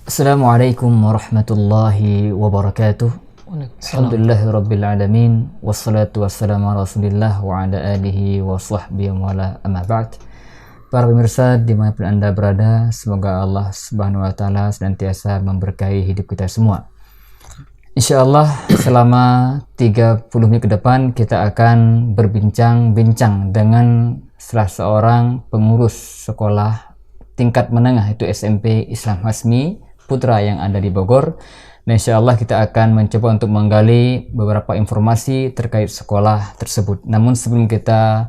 Assalamualaikum warahmatullahi wabarakatuh. Waalaikumsalam. Alhamdulillahirrabbilalamin. Wassalatu wassalamu ala rasulillah wa ala alihi wa sahbihi wa ala amma ba'd. Para pemirsa dimanapun Anda berada, semoga Allah subhanahu wa ta'ala senantiasa memberkahi hidup kita semua. InsyaAllah selama 30 menit ke depan kita akan berbincang-bincang dengan salah seorang pengurus sekolah tingkat menengah, itu SMP Islam Hasmi Putra yang ada di Bogor. Dan insyaallah kita akan mencoba untuk menggali beberapa informasi terkait sekolah tersebut. Namun sebelum kita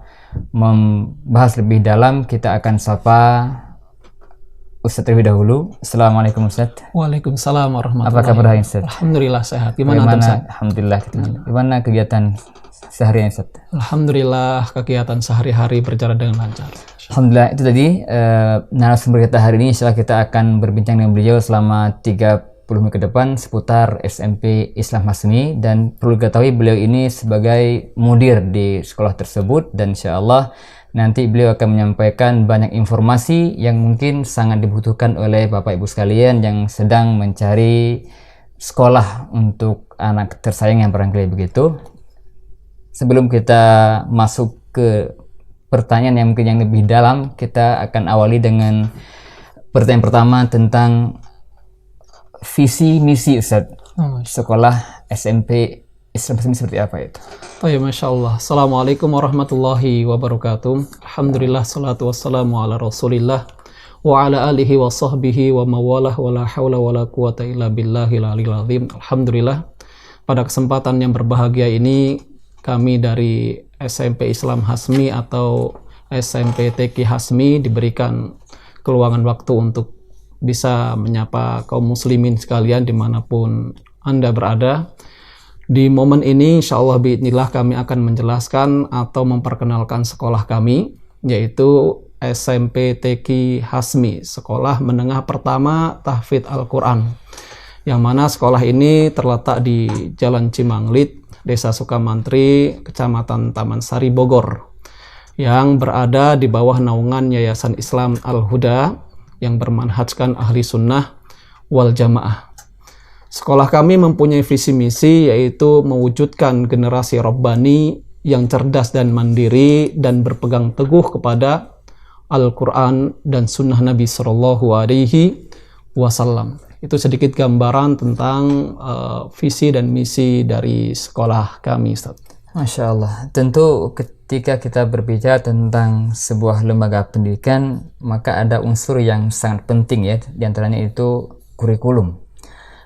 membahas lebih dalam, kita akan sapa Ustadz terlebih dahulu. Assalamualaikum Ustadz. Waalaikumsalam warahmatullahi Apa kabar hari ini, Ustadz? Alhamdulillah sehat. Gimana Ustadz? Alhamdulillah. Gimana kegiatan seharian, Ustadz? Alhamdulillah kegiatan sehari-hari berjalan dengan lancar. Alhamdulillah, itu tadi narasumber kita hari ini. Insyaallah kita akan berbincang dengan beliau selama 30 menit ke depan seputar SMP Islam Hasmi. Dan perlu diketahui beliau ini sebagai mudir di sekolah tersebut, dan insyaallah nanti beliau akan menyampaikan banyak informasi yang mungkin sangat dibutuhkan oleh Bapak Ibu sekalian yang sedang mencari sekolah untuk anak tersayang yang barangkali begitu. Sebelum kita masuk ke pertanyaan yang mungkin yang lebih dalam, kita akan awali dengan pertanyaan pertama tentang visi misi Ustadz. Sekolah SMP Islam Hasmi seperti apa itu? Baik, Masya Allah. Assalamualaikum warahmatullahi wabarakatuh. Alhamdulillah, salatu wassalamu ala rasulillah wa ala alihi wa sahbihi wa mawalah wa la hawla wa la quwata illa billahil aliyil azim. Alhamdulillah, pada kesempatan yang berbahagia ini kami dari SMP Islam Hasmi atau SMP TQ Hasmi diberikan keluangan waktu untuk bisa menyapa kaum muslimin sekalian dimanapun Anda berada. Di momen ini insyaallah biidznillah kami akan menjelaskan atau memperkenalkan sekolah kami, yaitu SMP TQ Hasmi, Sekolah Menengah Pertama Tahfidz Al-Quran, yang mana sekolah ini terletak di Jalan Cimanglit, Desa Sukamantri, Kecamatan Taman Sari, Bogor, yang berada di bawah naungan Yayasan Islam Al-Huda yang bermanhajkan ahli sunnah wal jamaah. Sekolah kami mempunyai visi misi, yaitu mewujudkan generasi Rabbani yang cerdas dan mandiri dan berpegang teguh kepada Al-Quran dan sunnah Nabi Sallallahu Alaihi Wasallam. Itu sedikit gambaran tentang visi dan misi dari sekolah kami, Ustaz. Masya Allah. Tentu ketika kita berbicara tentang sebuah lembaga pendidikan, maka ada unsur yang sangat penting ya, diantaranya itu kurikulum.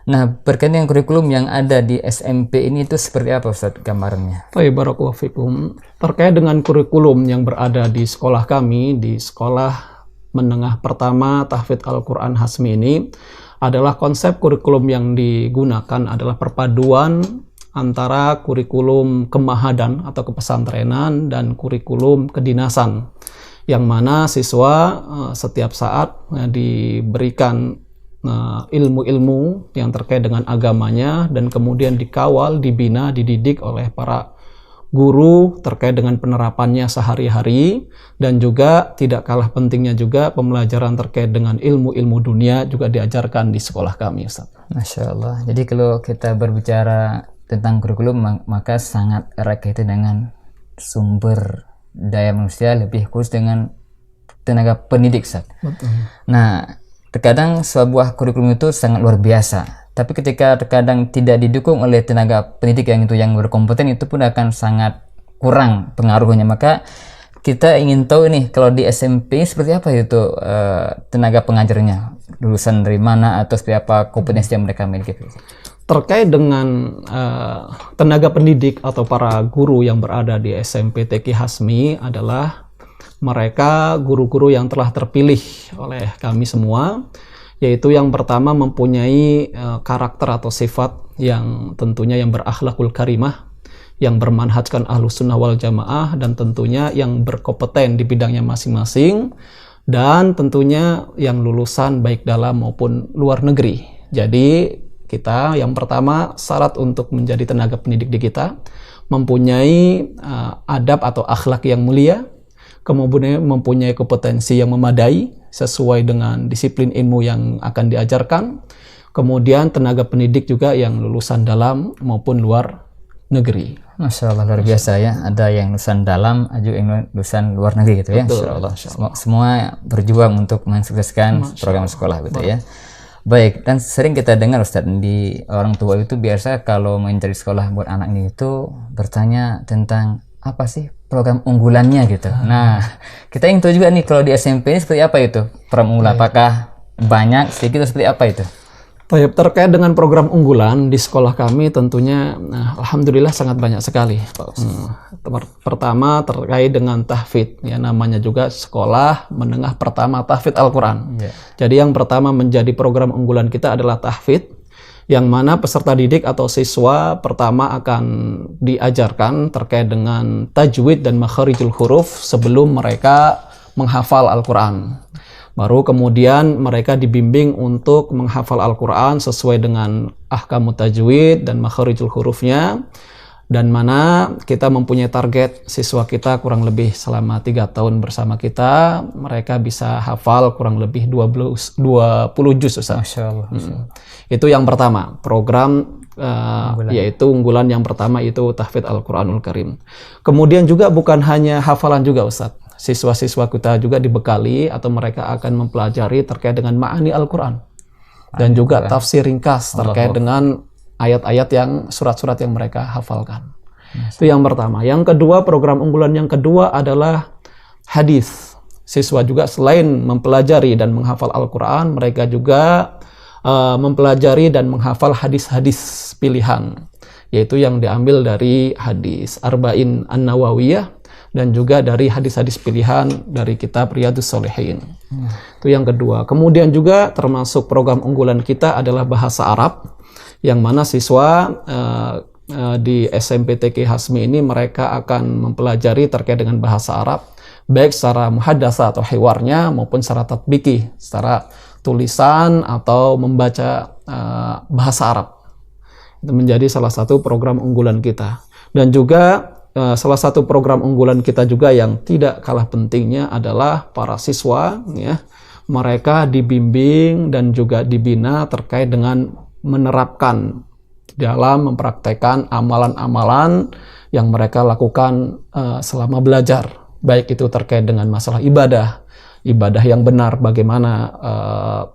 Nah, berkaitan dengan kurikulum yang ada di SMP ini itu seperti apa Ustaz gambarannya? Baik, barakallahu fikum. Terkait dengan kurikulum yang berada di sekolah kami, di Sekolah Menengah Pertama Tahfidz Al-Quran Hasmi ini, adalah konsep kurikulum yang digunakan adalah perpaduan antara kurikulum kemahadan atau kepesantrenan dan kurikulum kedinasan, yang mana siswa setiap saat diberikan ilmu-ilmu yang terkait dengan agamanya dan kemudian dikawal, dibina, dididik oleh para guru terkait dengan penerapannya sehari-hari, dan juga tidak kalah pentingnya juga pembelajaran terkait dengan ilmu-ilmu dunia juga diajarkan di sekolah kami, Ustaz. Masya Allah. Jadi kalau kita berbicara tentang kurikulum, maka sangat erat kaitan dengan sumber daya manusia, lebih khusus dengan tenaga pendidik, Ustaz. Betul. Nah, terkadang sebuah kurikulum itu sangat luar biasa, tapi ketika terkadang tidak didukung oleh tenaga pendidik yang berkompeten, itu pun akan sangat kurang pengaruhnya. Maka kita ingin tahu nih, kalau di SMP seperti apa itu tenaga pengajarnya, lulusan dari mana atau seperti apa kompetensi yang mereka miliki? Terkait dengan tenaga pendidik atau para guru yang berada di SMP TQ Hasmi adalah mereka guru-guru yang telah terpilih oleh kami semua, yaitu yang pertama mempunyai karakter atau sifat yang tentunya yang berakhlakul karimah, yang bermanhajkan ahlus sunnah wal jamaah, dan tentunya yang berkompeten di bidangnya masing-masing, dan tentunya yang lulusan baik dalam maupun luar negeri. Jadi kita yang pertama syarat untuk menjadi tenaga pendidik di kita mempunyai adab atau akhlak yang mulia, kemudian mempunyai kompetensi yang memadai sesuai dengan disiplin ilmu yang akan diajarkan. Kemudian tenaga pendidik juga yang lulusan dalam maupun luar negeri. Masya Allah, luar biasa ya. Ada yang lulusan dalam, ada yang lulusan luar negeri gitu ya. Betul, Masya Allah. Masya Allah. Semua berjuang untuk mensukseskan program sekolah gitu ya. Baik, dan sering kita dengar Ustadz, di orang tua itu biasa kalau mencari sekolah buat anaknya itu bertanya tentang apa sih program unggulannya gitu. Nah, kita ingin tahu juga nih kalau di SMP ini seperti apa itu program unggulan? Apakah banyak, sedikit, atau seperti apa itu? Baik, terkait dengan program unggulan di sekolah kami tentunya alhamdulillah sangat banyak sekali. Pertama terkait dengan tahfidz, ya namanya juga sekolah menengah pertama tahfidz Al-Qur'an. Jadi yang pertama menjadi program unggulan kita adalah tahfidz, yang mana peserta didik atau siswa pertama akan diajarkan terkait dengan tajwid dan makharijul huruf sebelum mereka menghafal Al-Qur'an. Baru kemudian mereka dibimbing untuk menghafal Al-Quran sesuai dengan ahkamut tajwid dan makharijul hurufnya. Dan mana kita mempunyai target siswa kita kurang lebih selama 3 tahun bersama kita, mereka bisa hafal kurang lebih 20 juz. Masya Allah. Itu yang pertama, program yaitu unggulan yang pertama itu tahfidz Al-Quranul Karim. Kemudian juga bukan hanya hafalan juga Ustadz. Siswa-siswa kita juga dibekali atau mereka akan mempelajari terkait dengan ma'ani Al-Quran. Dan juga tafsir ringkas terkait dengan ayat-ayat yang surat-surat yang mereka hafalkan. Itu yang pertama. Yang kedua, program unggulan yang kedua adalah hadis. Siswa juga selain mempelajari dan menghafal Al-Quran, mereka juga mempelajari dan menghafal hadis-hadis pilihan. Yaitu yang diambil dari hadis Arba'in An-Nawawiyah, dan juga dari hadis-hadis pilihan dari kitab Riyadhus Shalihin. Itu yang kedua. Kemudian juga termasuk program unggulan kita adalah bahasa Arab, yang mana siswa di SMP TK Hasmi ini mereka akan mempelajari terkait dengan bahasa Arab, baik secara muhaddatsa atau hiwarnya maupun secara tatbiki, secara tulisan atau membaca bahasa Arab. Itu menjadi salah satu program unggulan kita. Dan juga salah satu program unggulan kita juga yang tidak kalah pentingnya adalah para siswa, ya, mereka dibimbing dan juga dibina terkait dengan menerapkan dalam mempraktekkan amalan-amalan yang mereka lakukan selama belajar, baik itu terkait dengan masalah ibadah yang benar, bagaimana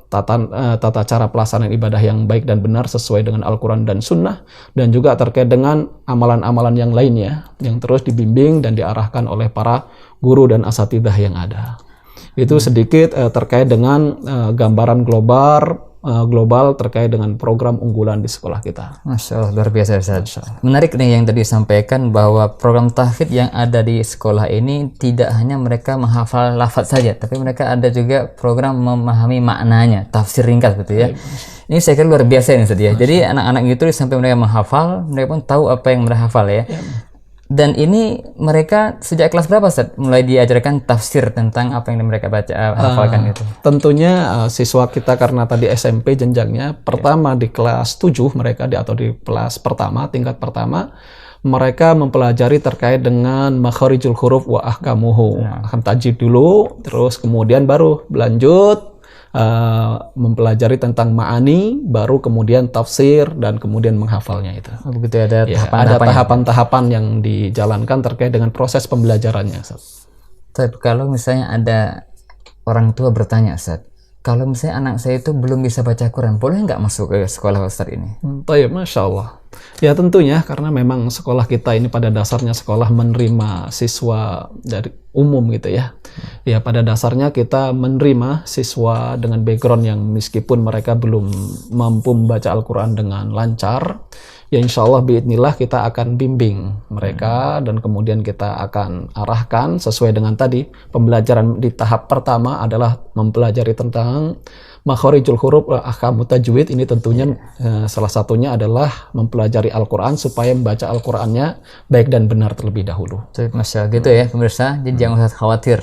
tata cara pelaksanaan ibadah yang baik dan benar sesuai dengan Al-Quran dan Sunnah, dan juga terkait dengan amalan-amalan yang lainnya yang terus dibimbing dan diarahkan oleh para guru dan asatidzah yang ada. Itu sedikit terkait dengan gambaran global terkait dengan program unggulan di sekolah kita. Masya Allah, luar biasa Ustaz. Menarik nih yang tadi disampaikan bahwa program tahfidz yang ada di sekolah ini tidak hanya mereka menghafal lafaz saja, tapi mereka ada juga program memahami maknanya, tafsir ringkas gitu ya. Ini saya kira luar biasa ini Ustaz ya. Jadi anak-anak itu sampai mereka menghafal, mereka pun tahu apa yang mereka hafal ya. Dan ini mereka sejak kelas berapa Ustaz mulai diajarkan tafsir tentang apa yang mereka baca hafalkan itu? Tentunya siswa kita karena tadi SMP jenjangnya pertama di kelas 7 mereka atau di kelas pertama, tingkat pertama, mereka mempelajari terkait dengan makharijul huruf wa ahkamuhu. Akan tajwid dulu, terus kemudian baru berlanjut mempelajari tentang ma'ani, baru kemudian tafsir dan kemudian menghafalnya itu. Begitu ada tahapan-tahapan yang dijalankan terkait dengan proses pembelajarannya. Tapi kalau misalnya ada orang tua bertanya, Ustaz, kalau misalnya anak saya itu belum bisa baca Quran, boleh nggak masuk ke sekolah Ustaz ini? Baik, Masya Allah. Ya tentunya karena memang sekolah kita ini pada dasarnya sekolah menerima siswa dari umum gitu ya. Ya pada dasarnya kita menerima siswa dengan background yang meskipun mereka belum mampu membaca Al-Quran dengan lancar, ya insya Allah biidnillah kita akan bimbing mereka dan kemudian kita akan arahkan sesuai dengan tadi pembelajaran di tahap pertama adalah mempelajari tentang makharijul huruf ahkamut tajwid. Ini tentunya salah satunya adalah mempelajari Al-Quran supaya membaca Al-Qurannya baik dan benar terlebih dahulu. Masya gitu ya pemirsa, jadi jangan usah khawatir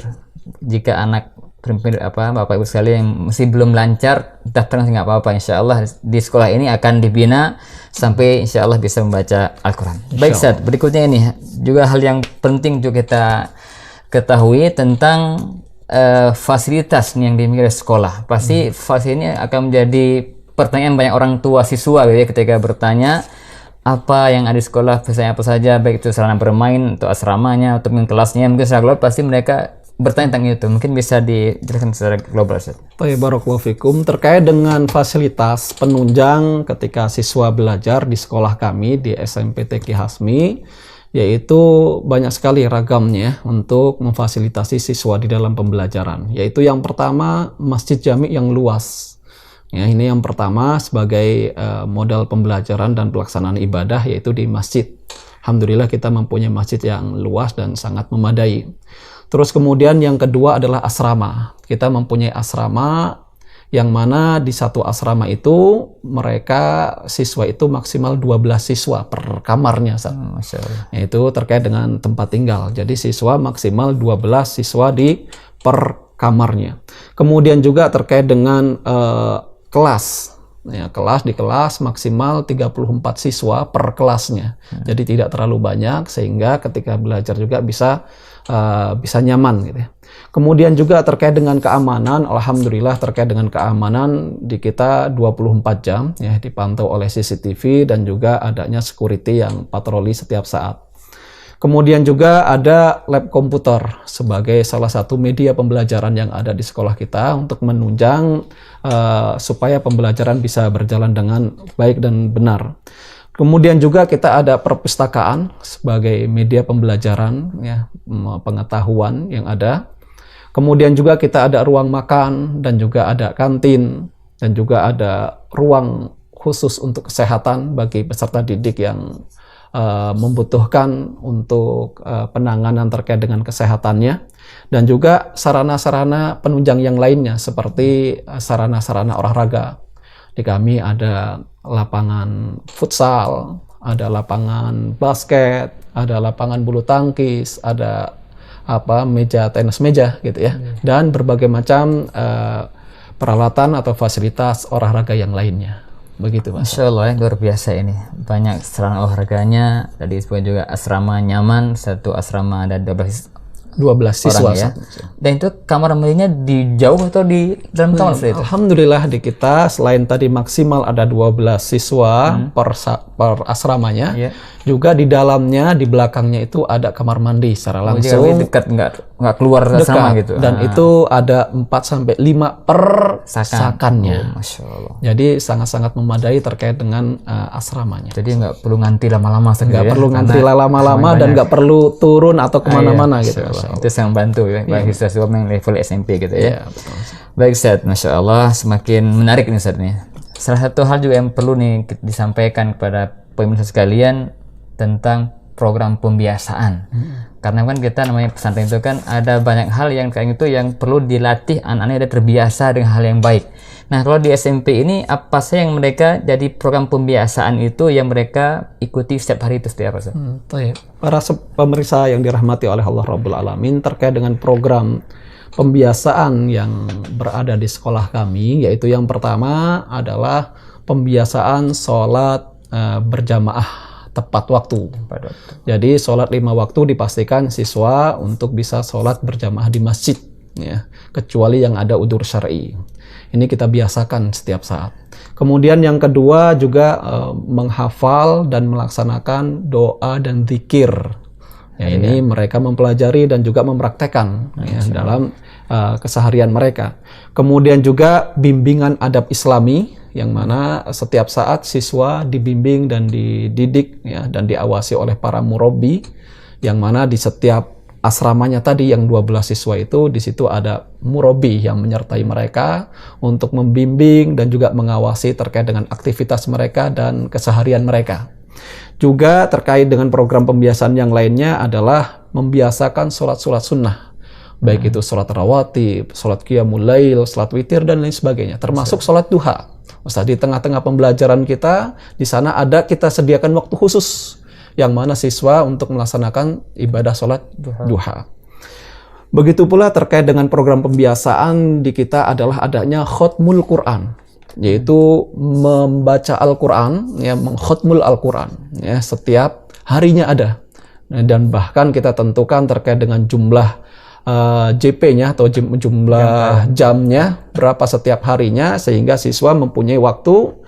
jika anak Bapak Ibu sekalian yang masih belum lancar daftar nggak apa-apa, insya Allah di sekolah ini akan dibina sampai insya Allah bisa membaca Al-Quran. Baik Ustaz, berikutnya ini juga hal yang penting juga kita ketahui tentang fasilitas yang dimiliki oleh sekolah. Pasti fasilitas ini akan menjadi pertanyaan banyak orang tua siswa gitu ya, ketika bertanya apa yang ada di sekolah, misalnya apa saja, baik itu sarana bermain atau asramanya atau mungkin kelasnya, mungkin secara global pasti mereka bertanya tentang itu. Mungkin bisa dijelaskan secara global, Ustaz. Baik, barakallahu fikum. Terkait dengan fasilitas penunjang ketika siswa belajar di sekolah kami di SMP TQ Hasmi, yaitu banyak sekali ragamnya untuk memfasilitasi siswa di dalam pembelajaran. Yaitu yang pertama, masjid jami yang luas. Ya, ini yang pertama sebagai modal pembelajaran dan pelaksanaan ibadah, yaitu di masjid. Alhamdulillah kita mempunyai masjid yang luas dan sangat memadai. Terus kemudian yang kedua adalah asrama. Kita mempunyai asrama yang mana di satu asrama itu mereka siswa itu maksimal 12 siswa per kamarnya. Masya Allah. Itu terkait dengan tempat tinggal. Jadi siswa maksimal 12 siswa di per kamarnya. Kemudian juga terkait dengan kelas. Ya, di kelas maksimal 34 siswa per kelasnya. Jadi tidak terlalu banyak sehingga ketika belajar juga bisa nyaman gitu ya. Kemudian juga terkait dengan keamanan, alhamdulillah terkait dengan keamanan di kita 24 jam ya, dipantau oleh CCTV dan juga adanya security yang patroli setiap saat. Kemudian juga ada lab komputer sebagai salah satu media pembelajaran yang ada di sekolah kita untuk menunjang supaya pembelajaran bisa berjalan dengan baik dan benar. Kemudian juga kita ada perpustakaan sebagai media pembelajaran ya, pengetahuan yang ada. Kemudian juga kita ada ruang makan dan juga ada kantin dan juga ada ruang khusus untuk kesehatan bagi peserta didik yang membutuhkan untuk penanganan terkait dengan kesehatannya, dan juga sarana-sarana penunjang yang lainnya seperti sarana-sarana olahraga. Di kami ada lapangan futsal, ada lapangan basket, ada lapangan bulu tangkis, ada meja tenis meja gitu ya, dan berbagai macam peralatan atau fasilitas olahraga yang lainnya. Begitu, Mas. Masya Allah ya, luar biasa ini. Banyak sarana olahraganya, tadi disebut juga asrama nyaman, satu asrama ada 12 siswa ya. Dan itu kamar mandinya di jauh atau di dalam kamar seperti itu? Alhamdulillah di kita selain tadi maksimal ada 12 siswa per asramanya, juga di dalamnya, di belakangnya itu ada kamar mandi secara langsung. Jadi dekat, nggak keluar asrama gitu. Dan itu ada 4-5 per sakannya. Masya Allah. Jadi sangat-sangat memadai terkait dengan asramanya. Jadi nggak perlu ngantri lama-lama. Nggak perlu ngantri lama-lama dan nggak perlu turun atau kemana-mana gitu. Itu sangat bantu ya, bagi siswa yang level SMP gitu ya. Betul. Baik Ustaz, Masya Allah, semakin menarik nih Ustaz nih. Salah satu hal juga yang perlu nih disampaikan kepada pemirsa sekalian tentang program pembiasaan. Karena kan kita namanya pesantren itu kan ada banyak hal yang kayak gitu yang perlu dilatih anak-anaknya terbiasa dengan hal yang baik. Nah, kalau di SMP ini apa sih yang mereka jadi program pembiasaan itu yang mereka ikuti setiap hari itu setiap apa? Para pemirsa yang dirahmati oleh Allah Rabbul Alamin, terkait dengan program pembiasaan yang berada di sekolah kami, yaitu yang pertama adalah pembiasaan sholat berjamaah tepat waktu. Jadi sholat 5 waktu dipastikan siswa untuk bisa sholat berjamaah di masjid ya, kecuali yang ada udzur syar'i. Ini kita biasakan setiap saat. Kemudian yang kedua juga menghafal dan melaksanakan doa dan zikir. Ya, ini mereka mempelajari dan juga mempraktekkan ya, dalam keseharian mereka. Kemudian juga bimbingan adab Islami, yang mana setiap saat siswa dibimbing dan dididik ya, dan diawasi oleh para murabbi, yang mana di setiap asramanya tadi yang 12 siswa itu di situ ada murabbi yang menyertai mereka untuk membimbing dan juga mengawasi terkait dengan aktivitas mereka dan keseharian mereka. Juga terkait dengan program pembiasaan yang lainnya adalah membiasakan sholat-sholat sunnah, baik itu sholat rawatib, sholat qiyamul lail, sholat witir dan lain sebagainya, termasuk sholat duha. Ustaz, di tengah-tengah pembelajaran kita di sana ada kita sediakan waktu khusus yang mana siswa untuk melaksanakan ibadah sholat duha. Begitu pula terkait dengan program pembiasaan di kita adalah adanya khotmul Quran, yaitu membaca Al-Quran, ya, mengkhotmul Al-Quran, ya, setiap harinya ada. Dan bahkan kita tentukan terkait dengan jumlah JP-nya atau jumlah jamnya berapa setiap harinya, sehingga siswa mempunyai waktu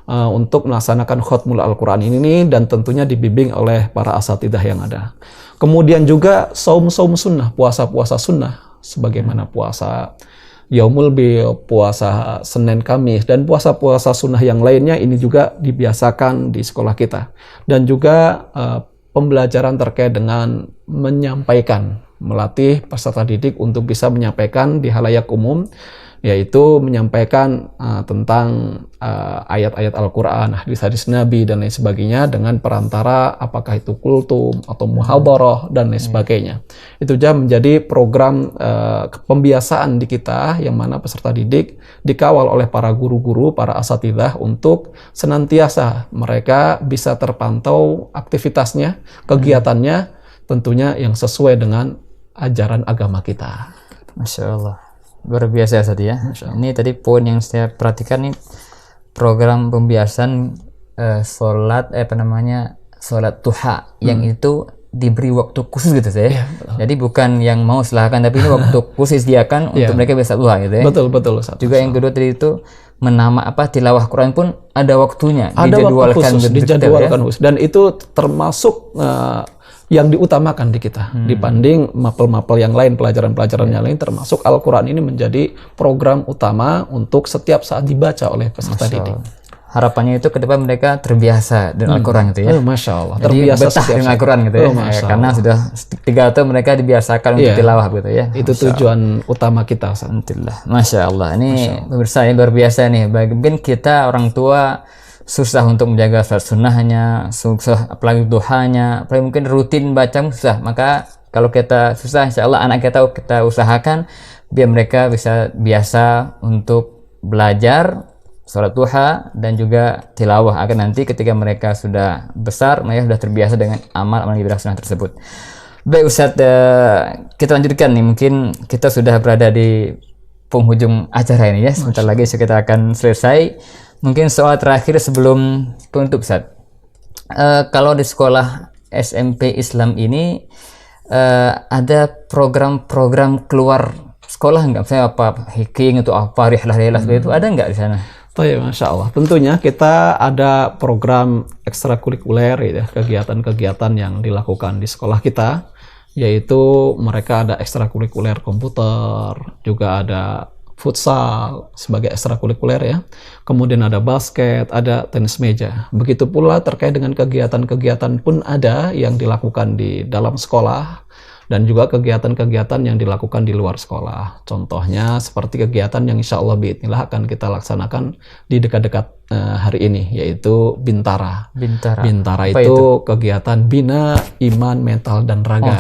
untuk melaksanakan khatmul Al-Quran ini, dan tentunya dibimbing oleh para asatidzah yang ada. Kemudian juga saum-saum sunnah, puasa-puasa sunnah, sebagaimana puasa Yaumul Bid, puasa Senin Kamis, dan puasa-puasa sunnah yang lainnya ini juga dibiasakan di sekolah kita. Dan juga pembelajaran terkait dengan menyampaikan, melatih peserta didik untuk bisa menyampaikan di halayak umum, yaitu menyampaikan tentang ayat-ayat Al-Quran, hadis-hadis Nabi, dan lain sebagainya dengan perantara apakah itu kultum atau muhadarah dan lain sebagainya. Itu juga menjadi program pembiasaan di kita, yang mana peserta didik dikawal oleh para guru-guru, para asatidzah, untuk senantiasa mereka bisa terpantau aktivitasnya, kegiatannya, tentunya yang sesuai dengan ajaran agama kita. Masya Allah, luar biasa Ustaz ya. Ini tadi poin yang saya perhatikan nih, program pembiasaan sholat sholat duha yang itu diberi waktu khusus gitu saya. Jadi bukan yang mau silahkan, tapi ini waktu khusus disediakan untuk mereka bisa duha gitu ya. Betul Ustaz. Juga yang kedua tadi itu tilawah Quran pun ada waktunya, dijadwalkan khusus, dan itu termasuk yang diutamakan di kita dibanding mapel-mapel yang lain, pelajaran-pelajaran yang lain, termasuk Al-Quran ini menjadi program utama untuk setiap saat dibaca oleh peserta didik. Harapannya itu ke depan mereka terbiasa dengan Al-Quran gitu ya. Masya Allah, terbiasa dengan Al-Quran gitu ya. Karena sudah 3 tahun mereka dibiasakan untuk tilawah gitu ya. Itu tujuan utama kita. Alhamdulillah. Masya Allah. Ini pemirsa luar biasa nih. Mungkin kita orang tua susah untuk menjaga salat sunnahnya, susah apalagi duhanya, apalagi mungkin rutin baca susah. Maka kalau kita susah, insya Allah anak kita usahakan biar mereka bisa biasa untuk belajar salat duha dan juga tilawah, agar nanti ketika mereka sudah besar, mereka sudah terbiasa dengan amal-amal ibadah sunnah tersebut. Baik Ustaz, kita lanjutkan nih. Mungkin kita sudah berada di penghujung acara ini ya. Sebentar lagi kita akan selesai. Mungkin soal terakhir sebelum penutup Ustaz. Kalau di sekolah SMP Islam ini ada program-program keluar sekolah nggak? Misalnya apa hiking atau apa rihlah-rihlah seperti itu, ada nggak di sana? Masya Allah. Tentunya kita ada program ekstrakurikuler ya, kegiatan-kegiatan yang dilakukan di sekolah kita, yaitu mereka ada ekstrakurikuler komputer, juga ada futsal sebagai ekstrakurikuler ya. Kemudian ada basket, ada tenis meja. Begitu pula terkait dengan kegiatan-kegiatan pun ada yang dilakukan di dalam sekolah, dan juga kegiatan-kegiatan yang dilakukan di luar sekolah. Contohnya seperti kegiatan yang insya Allah biidznillah akan kita laksanakan di dekat-dekat hari ini, yaitu Bintara. Bintara itu kegiatan bina iman, mental, dan raga.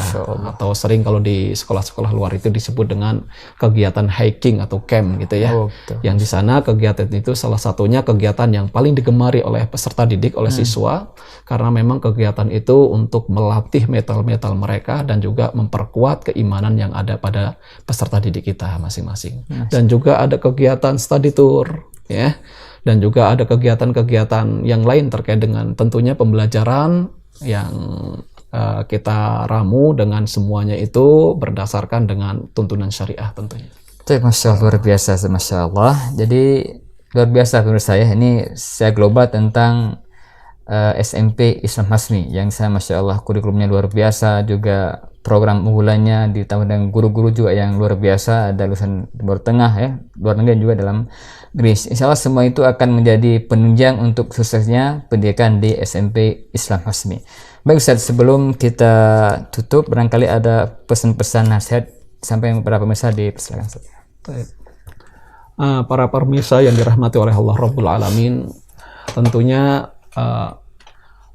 Atau sering kalau di sekolah-sekolah luar itu disebut dengan kegiatan hiking atau camp gitu ya. Yang di sana kegiatan itu salah satunya kegiatan yang paling digemari oleh peserta didik, oleh siswa, karena memang kegiatan itu untuk melatih mental mereka dan juga memperkuat keimanan yang ada pada peserta didik kita masing-masing. Dan juga ada kegiatan study tour ya. Dan juga ada kegiatan-kegiatan yang lain terkait dengan tentunya pembelajaran yang kita ramu dengan semuanya itu berdasarkan dengan tuntunan syariah tentunya. Masya Allah, luar biasa, Masya Allah. Jadi luar biasa menurut saya, ini saya global tentang SMP Islam Hasmi yang saya Masya Allah kurikulumnya luar biasa, juga program unggulannya ditambah dengan guru-guru juga yang luar biasa, ada lulusan Timur Tengah ya, luar negeri, dan juga dalam negeri. Insya Allah semua itu akan menjadi penunjang untuk suksesnya pendidikan di SMP Islam Hasmi. Baik Ustaz, sebelum kita tutup, barangkali ada pesan-pesan nasihat sampai kepada pemirsa, dipersilakan Ustaz. Para pemirsa yang dirahmati oleh Allah Rabbul Alamin, tentunya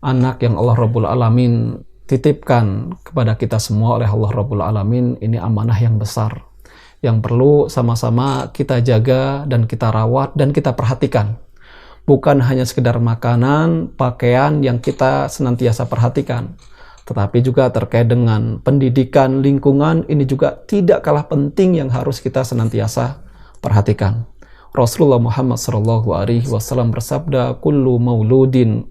anak yang Allah Rabbul Alamin titipkan kepada kita semua oleh Allah Rabbul Alamin ini amanah yang besar, yang perlu sama-sama kita jaga dan kita rawat dan kita perhatikan. Bukan hanya sekedar makanan, pakaian yang kita senantiasa perhatikan, tetapi juga terkait dengan pendidikan, lingkungan, ini juga tidak kalah penting yang harus kita senantiasa perhatikan. Rasulullah Muhammad SAW bersabda, kullu mauludin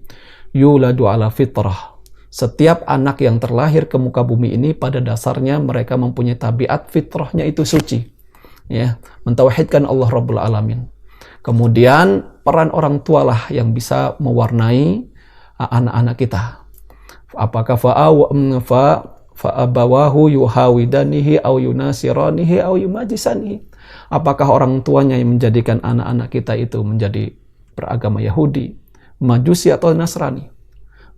yuladu ala fitrah, Setiap anak yang terlahir ke muka bumi ini pada dasarnya mereka mempunyai tabiat fitrahnya itu suci, ya, mentauhidkan Allah Rabbul Alamin. Kemudian peran orang tua lah yang bisa mewarnai anak-anak kita. Apakah fa'abawahu yuhawidanihi au yunasiranihi au yumajisanihi. Apakah orang tuanya yang menjadikan anak-anak kita itu menjadi beragama Yahudi, Majusi atau Nasrani.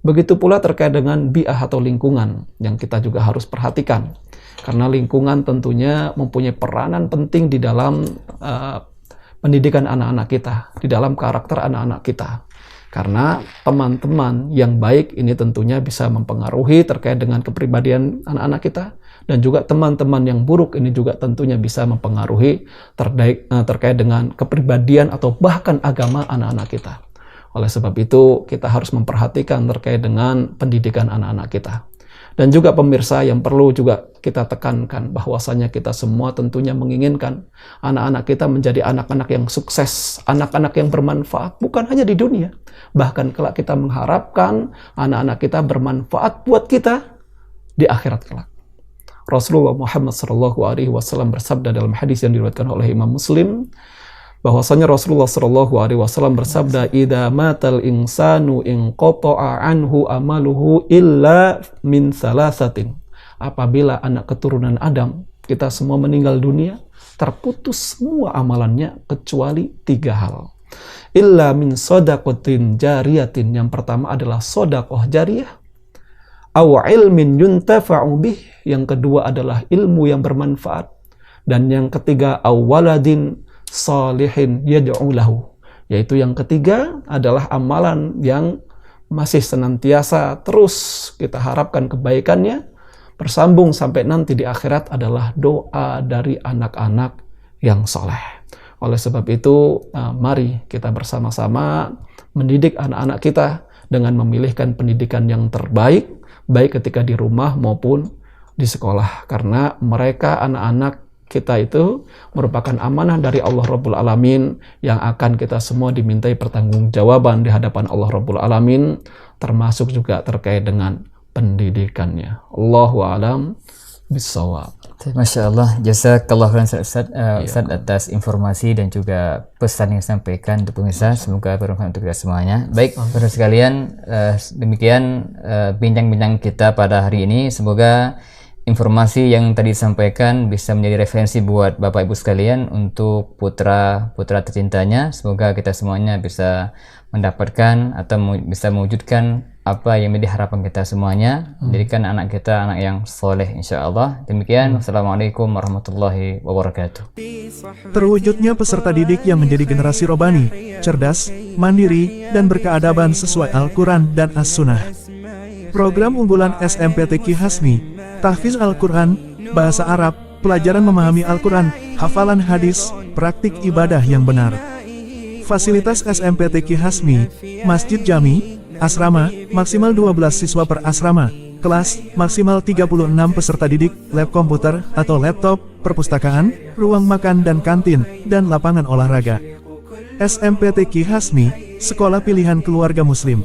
Begitu pula terkait dengan bi'ah atau lingkungan yang kita juga harus perhatikan. Karena lingkungan tentunya mempunyai peranan penting di dalam pendidikan anak-anak kita, di dalam karakter anak-anak kita. Karena teman-teman yang baik ini tentunya bisa mempengaruhi terkait dengan kepribadian anak-anak kita. Dan juga teman-teman yang buruk ini juga tentunya bisa mempengaruhi terkait dengan kepribadian atau bahkan agama anak-anak kita. Oleh sebab itu, kita harus memperhatikan terkait dengan pendidikan anak-anak kita. Dan juga pemirsa yang perlu juga kita tekankan bahwasanya kita semua tentunya menginginkan anak-anak kita menjadi anak-anak yang sukses, anak-anak yang bermanfaat, bukan hanya di dunia. Bahkan kelak kita mengharapkan anak-anak kita bermanfaat buat kita di akhirat kelak. Rasulullah Muhammad SAW bersabda dalam hadis yang diriwayatkan oleh Imam Muslim, bahwasanya Rasulullah SAW bersabda, "Idza matal insanu inqata'a anhu amaluhu illa min salasatin." Apabila anak keturunan Adam, kita semua meninggal dunia, terputus semua amalannya kecuali 3 hal. Illa min shadaqatin jariyatin. Yang pertama adalah sedekah jariyah. Aw ilmin yuntafa'u bih. Yang kedua adalah ilmu yang bermanfaat. Dan yang ketiga, aw waladin salihin yad'u lahu, yaitu yang ketiga adalah amalan yang masih senantiasa terus kita harapkan kebaikannya bersambung sampai nanti di akhirat adalah doa dari anak-anak yang soleh. Oleh sebab itu, mari kita bersama-sama mendidik anak-anak kita dengan memilihkan pendidikan yang terbaik, baik ketika di rumah maupun di sekolah, karena mereka anak-anak kita itu merupakan amanah dari Allah Rabbul Alamin yang akan kita semua dimintai pertanggungjawaban di hadapan Allah Rabbul Alamin, termasuk juga terkait dengan pendidikannya. Allahu a'lam bishawab. Masya Allah, jazakallah khairan Ustaz atas informasi dan juga pesan yang disampaikan untuk pemirsa. Semoga bermanfaat untuk kita semuanya. Baik, saudara sekalian, demikian bincang-bincang kita pada hari ini. Semoga informasi yang tadi disampaikan bisa menjadi referensi buat Bapak Ibu sekalian untuk putra-putra tercintanya. Semoga kita semuanya bisa mendapatkan atau bisa mewujudkan apa yang menjadi harapan kita semuanya, menjadikan anak kita anak yang soleh insya-Allah. Demikian, Wassalamualaikum warahmatullahi wabarakatuh. Terwujudnya peserta didik yang menjadi generasi robani, cerdas, mandiri, dan berkeadaban sesuai Al-Quran dan As-Sunnah. Program unggulan SMPT Ki Hasmi, tahfiz Al-Quran, bahasa Arab, pelajaran memahami Al-Quran, hafalan hadis, praktik ibadah yang benar. Fasilitas SMPT Ki Hasmi, Masjid Jami, asrama, maksimal 12 siswa per asrama, kelas, maksimal 36 peserta didik, lab komputer atau laptop, perpustakaan, ruang makan dan kantin, dan lapangan olahraga. SMPT Ki Hasmi, sekolah pilihan keluarga muslim.